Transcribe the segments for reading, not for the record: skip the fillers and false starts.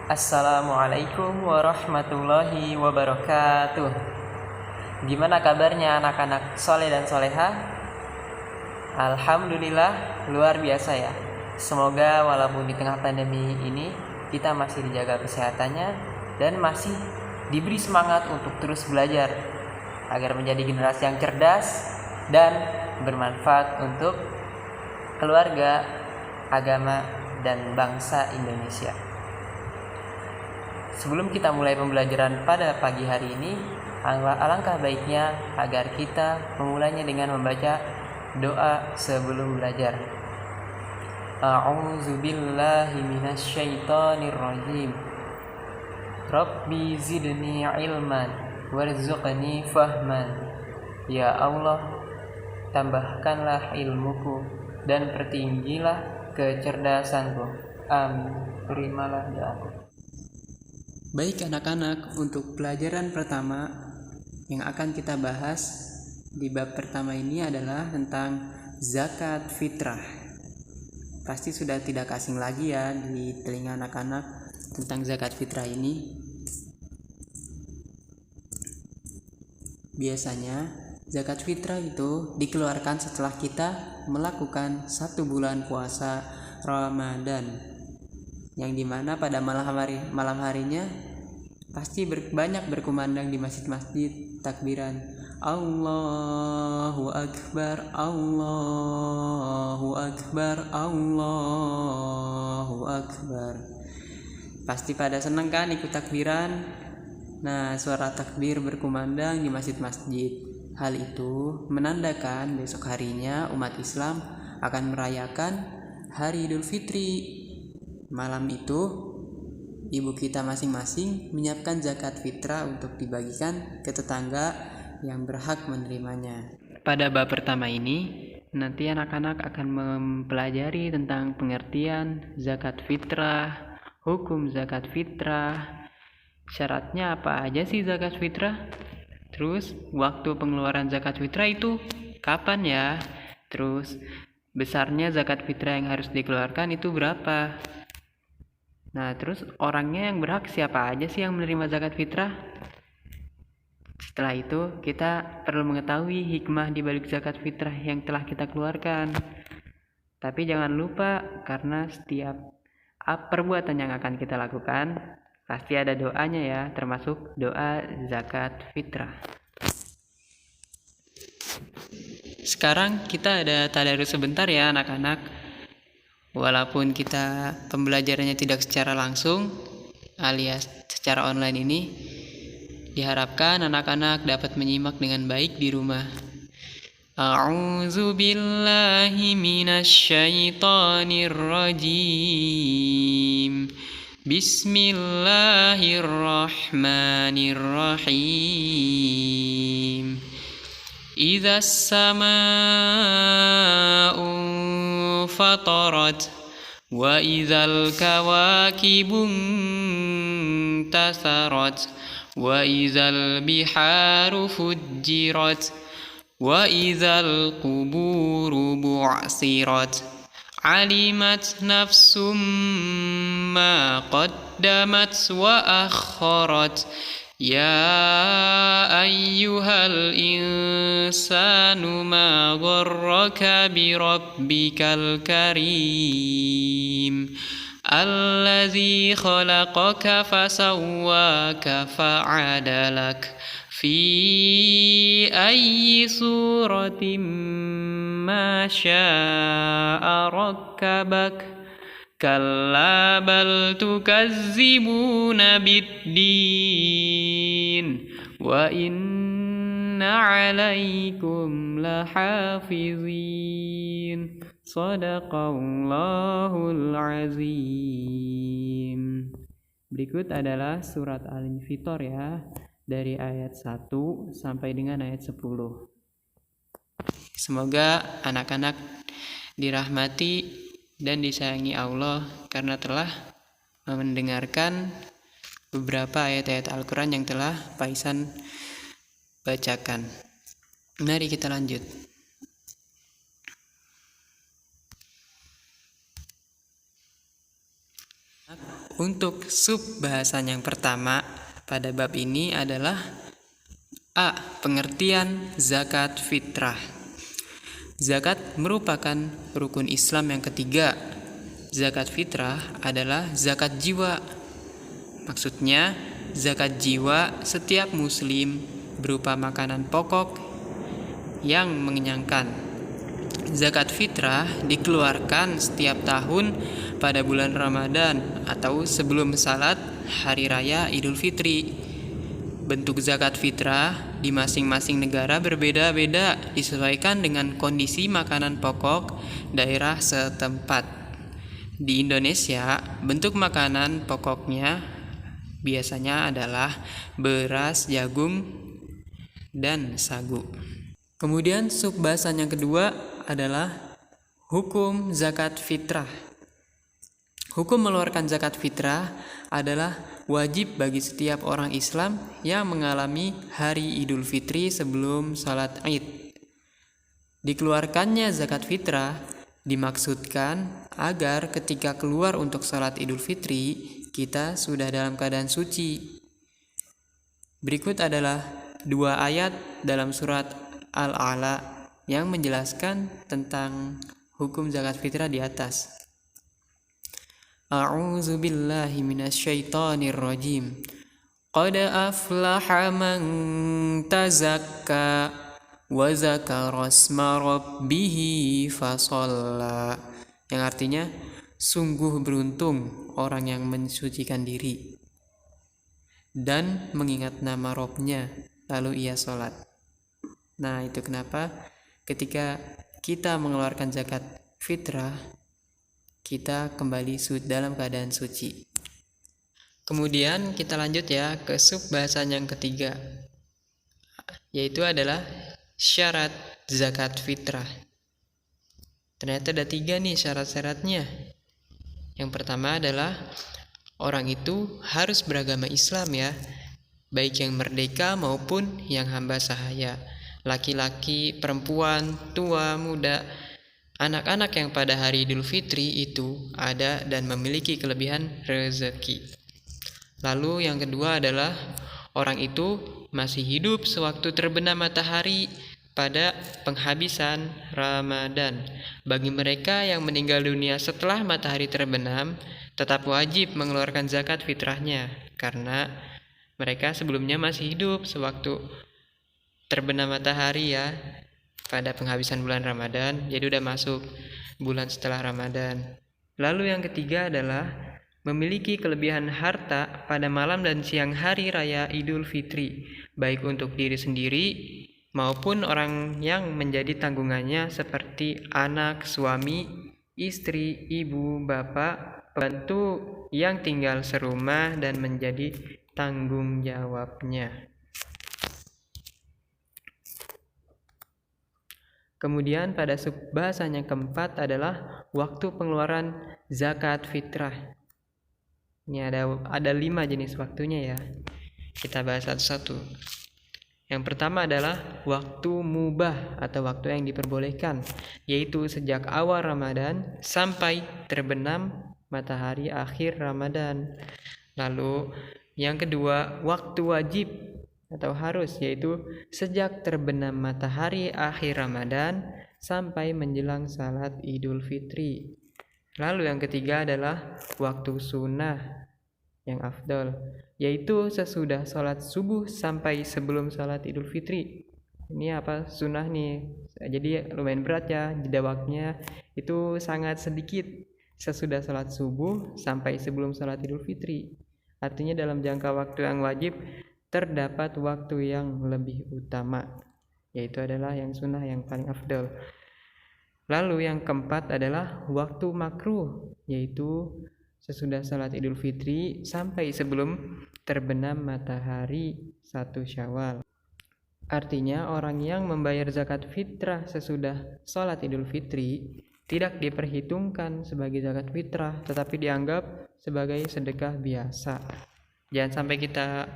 Assalamualaikum warahmatullahi wabarakatuh. Gimana kabarnya anak-anak soleh dan soleha? Alhamdulillah luar biasa ya. Semoga walaupun di tengah pandemi ini kita masih dijaga kesehatannya dan masih diberi semangat untuk terus belajar agar menjadi generasi yang cerdas dan bermanfaat untuk keluarga, agama, dan bangsa Indonesia. Sebelum kita mulai pembelajaran pada pagi hari ini, alangkah baiknya agar kita memulainya dengan membaca doa sebelum belajar. A'udzu billahi minasyaitonir rajim. Rabbi zidni ilman warzuqni fahman. Ya Allah, tambahkanlah ilmuku dan pertinggilah kecerdasanku. Amin. Terimalah doaku. Baik anak-anak, untuk pelajaran pertama yang akan kita bahas di bab pertama ini adalah tentang zakat fitrah. Pasti sudah tidak asing lagi ya di telinga anak-anak tentang zakat fitrah ini. Biasanya zakat fitrah itu dikeluarkan setelah kita melakukan 1 bulan puasa Ramadan, yang dimana pada malam harinya pasti banyak berkumandang di masjid-masjid takbiran Allahu Akbar, Allahu Akbar, Allahu Akbar. Pasti pada senang kan ikut takbiran. Nah, suara takbir berkumandang di masjid-masjid. Hal itu menandakan besok harinya umat Islam akan merayakan Hari Idul Fitri. Malam itu ibu kita masing-masing menyiapkan zakat fitrah untuk dibagikan ke tetangga yang berhak menerimanya. Pada bab pertama ini nanti anak-anak akan mempelajari tentang pengertian zakat fitrah, hukum zakat fitrah, syaratnya apa aja sih zakat fitrah, terus waktu pengeluaran zakat fitrah itu kapan ya, terus besarnya zakat fitrah yang harus dikeluarkan itu berapa. Nah, terus orangnya yang berhak siapa aja sih yang menerima zakat fitrah? Setelah itu, kita perlu mengetahui hikmah di balik zakat fitrah yang telah kita keluarkan. Tapi jangan lupa, karena setiap perbuatan yang akan kita lakukan, pasti ada doanya ya, termasuk doa zakat fitrah. Sekarang kita ada tadarus sebentar ya anak-anak. Walaupun kita pembelajarannya tidak secara langsung alias secara online ini, diharapkan anak-anak dapat menyimak dengan baik di rumah. A'udzu billahi minasyaitonir rajim. Bismillahirrahmanirrahim. Idza as-samaa'u fatarat wa idzal kawakibu intasarat wa idzal biharu fujjirat wa idzal quburu bu'sirat alimat nafsum ma qaddamat wa akharat. Ya ayyuhal insanu ma gharraka bi rabbikal karim allazi khalaqaka fasawwaka fa'adalak fi ayyi suratin ma syaa rakkabak. Kalla bal tukazzibuna biddin wa inna alaikum lahafizin. Shadaqallahul azim. Berikut adalah surat Al-Infitor ya, dari ayat 1 sampai dengan ayat 10. Semoga anak-anak dirahmati dan disayangi Allah karena telah mendengarkan beberapa ayat-ayat Al-Quran yang telah Pak Ihsan bacakan. Mari kita lanjut. Untuk sub bahasan yang pertama pada bab ini adalah A. Pengertian zakat fitrah. Zakat merupakan rukun Islam yang ketiga. Zakat fitrah adalah zakat jiwa. Maksudnya, zakat jiwa setiap muslim berupa makanan pokok yang mengenyangkan. Zakat fitrah dikeluarkan setiap tahun pada bulan Ramadan atau sebelum salat hari raya Idul Fitri. Bentuk zakat fitrah di masing-masing negara berbeda-beda disesuaikan dengan kondisi makanan pokok daerah setempat. Di Indonesia, bentuk makanan pokoknya biasanya adalah beras, jagung, dan sagu. Kemudian subbahasan yang kedua adalah hukum zakat fitrah. Hukum mengeluarkan zakat fitrah adalah wajib bagi setiap orang Islam yang mengalami hari Idul Fitri sebelum salat Id. Dikeluarkannya zakat fitrah dimaksudkan agar ketika keluar untuk salat Idul Fitri, kita sudah dalam keadaan suci. Berikut adalah 2 ayat dalam surat Al-A'la yang menjelaskan tentang hukum zakat fitrah di atas. A'udzu billahi minasyaitonir rajim. Qad aflaha man tazakka wa zakara asma rabbih fasalla. Yang artinya, sungguh beruntung orang yang mensucikan diri dan mengingat nama Rabb-nya lalu ia sholat. Nah, itu kenapa ketika kita mengeluarkan zakat fitrah, kita kembali dalam keadaan suci. Kemudian kita lanjut ya ke sub bahasan yang ketiga, yaitu adalah syarat zakat fitrah. Ternyata ada 3 nih syarat-syaratnya. Yang pertama adalah orang itu harus beragama Islam ya, baik yang merdeka maupun yang hamba sahaya, laki-laki, perempuan, tua, muda, anak-anak yang pada hari Idul Fitri itu ada dan memiliki kelebihan rezeki. Lalu yang kedua adalah orang itu masih hidup sewaktu terbenam matahari pada penghabisan Ramadan. Bagi mereka yang meninggal dunia setelah matahari terbenam, tetap wajib mengeluarkan zakat fitrahnya karena mereka sebelumnya masih hidup sewaktu terbenam matahari ya, pada penghabisan bulan Ramadan, jadi udah masuk bulan setelah Ramadan. Lalu yang ketiga adalah memiliki kelebihan harta pada malam dan siang hari raya Idul Fitri, baik untuk diri sendiri maupun orang yang menjadi tanggungannya seperti anak, suami, istri, ibu, bapak, pembantu yang tinggal serumah dan menjadi tanggung jawabnya. Kemudian pada subbahasan yang keempat adalah waktu pengeluaran zakat fitrah. Ini ada 5 jenis waktunya ya. Kita bahas satu-satu. Yang pertama adalah waktu mubah atau waktu yang diperbolehkan, yaitu sejak awal Ramadan sampai terbenam matahari akhir Ramadan. Lalu yang kedua, waktu wajib atau harus, yaitu sejak terbenam matahari akhir Ramadan sampai menjelang salat Idul Fitri. Lalu yang ketiga adalah waktu sunnah yang afdol, yaitu sesudah salat subuh sampai sebelum salat Idul Fitri. Ini apa sunnah nih, jadi lumayan berat ya, jeda waktunya itu sangat sedikit, sesudah salat subuh sampai sebelum salat Idul Fitri. Artinya dalam jangka waktu yang wajib terdapat waktu yang lebih utama, yaitu adalah yang sunnah yang paling afdal. Lalu yang keempat adalah waktu makruh, yaitu sesudah salat Idul Fitri sampai sebelum terbenam matahari 1 Syawal. Artinya orang yang membayar zakat fitrah sesudah salat Idul Fitri tidak diperhitungkan sebagai zakat fitrah, tetapi dianggap sebagai sedekah biasa. Jangan sampai kita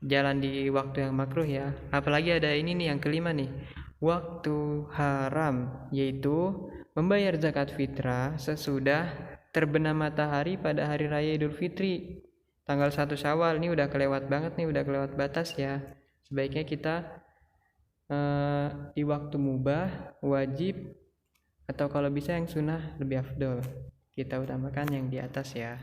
jalan di waktu yang makruh ya. Apalagi ada ini nih yang kelima nih, waktu haram, yaitu membayar zakat fitrah sesudah terbenam matahari pada hari raya Idul Fitri tanggal 1 Syawal. Ini udah kelewat banget nih, udah kelewat batas ya. Sebaiknya kita di waktu mubah, wajib, atau kalau bisa yang sunnah lebih afdol. Kita utamakan yang di atas ya.